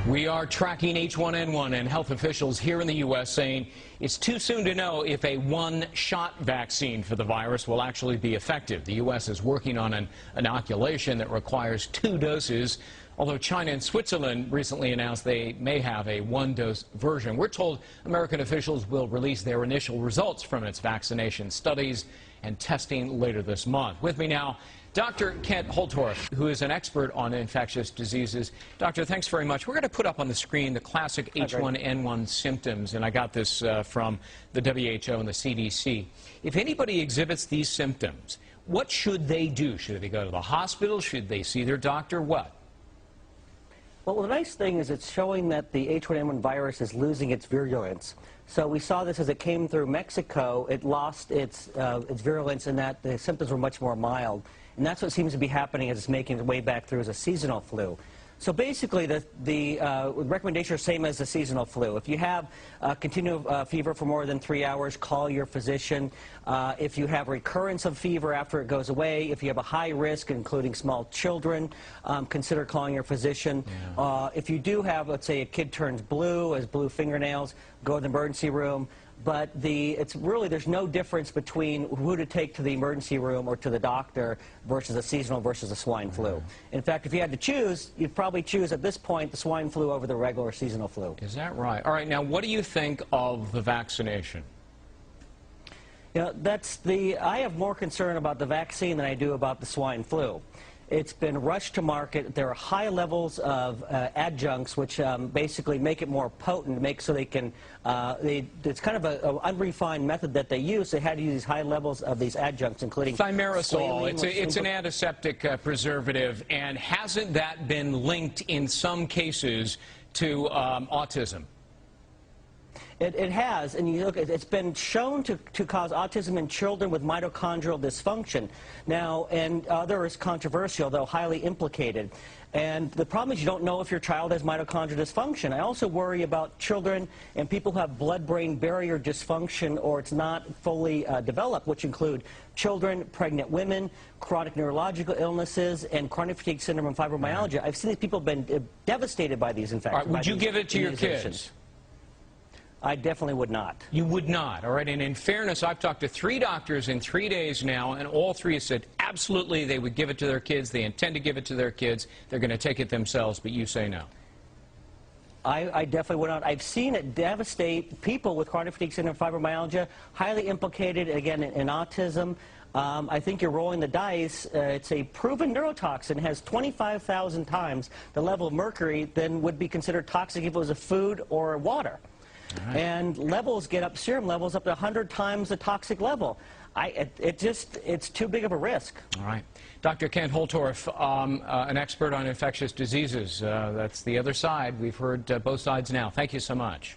We are tracking H1N1, and health officials here in the U.S. saying it's too soon to know if a one-shot vaccine for the virus will actually be effective. The U.S. is working on an inoculation that requires 2 doses, although China and Switzerland recently announced they may have a 1-dose version. We're told American officials will release their initial results from its vaccination studies and testing later this month. With me now, Dr. Kent Holtorf, who is an expert on infectious diseases. Doctor, thanks very much. We're going to put up on the screen the classic H1N1 symptoms, and I got this from the WHO and the CDC. If anybody exhibits these symptoms, what should they do? Should they go to the hospital? Should they see their doctor? What? Well, the nice thing is it's showing that the H1N1 virus is losing its virulence. So we saw this as it came through Mexico. It lost its virulence in that the symptoms were much more mild. And that's what seems to be happening as it's making its way back through as a seasonal flu. So basically, the recommendation is the same as the seasonal flu. If you have continued fever for more than 3 hours, call your physician. If you have recurrence of fever after it goes away, if you have a high risk, including small children, consider calling your physician. Yeah. If you do have, let's say, a kid turns blue, has blue fingernails, go to the emergency room. But it's really, there's no difference between who to take to the emergency room or to the doctor versus a seasonal versus a swine flu. In fact, if you had to choose, you'd probably choose at this point the swine flu over the regular seasonal flu. Is that right? All right, now what do you think of the vaccination? You know, I have more concern about the vaccine than I do about the swine flu. It's been rushed to market. There are high levels of adjuncts, which basically make it more potent, so they can. It's kind of an unrefined method that they use. They had to use these high levels of these adjuncts, including thimerosal. It's an antiseptic preservative, and hasn't that been linked in some cases to autism? It has, and you look, it's been shown to cause autism in children with mitochondrial dysfunction. Now, and other is controversial, though highly implicated. And the problem is you don't know if your child has mitochondrial dysfunction. I also worry about children and people who have blood-brain barrier dysfunction or it's not fully developed, which include children, pregnant women, chronic neurological illnesses, and chronic fatigue syndrome and fibromyalgia. I've seen these people have been devastated by these infections. Would you give it to your kids? I definitely would not. You would not, all right? And in fairness, I've talked to 3 doctors in 3 days now, and all 3 have said absolutely they would give it to their kids. They intend to give it to their kids. They're going to take it themselves, but you say no. I definitely would not. I've seen it devastate people with chronic fatigue syndrome and fibromyalgia, highly implicated, again, in autism. I think you're rolling the dice. It's a proven neurotoxin. It has 25,000 times the level of mercury than would be considered toxic if it was a food or water. Right. And levels get up, serum levels up to 100 times the toxic level. It's too big of a risk. All right. Dr. Kent Holtorf, an expert on infectious diseases. That's the other side. We've heard both sides now. Thank you so much.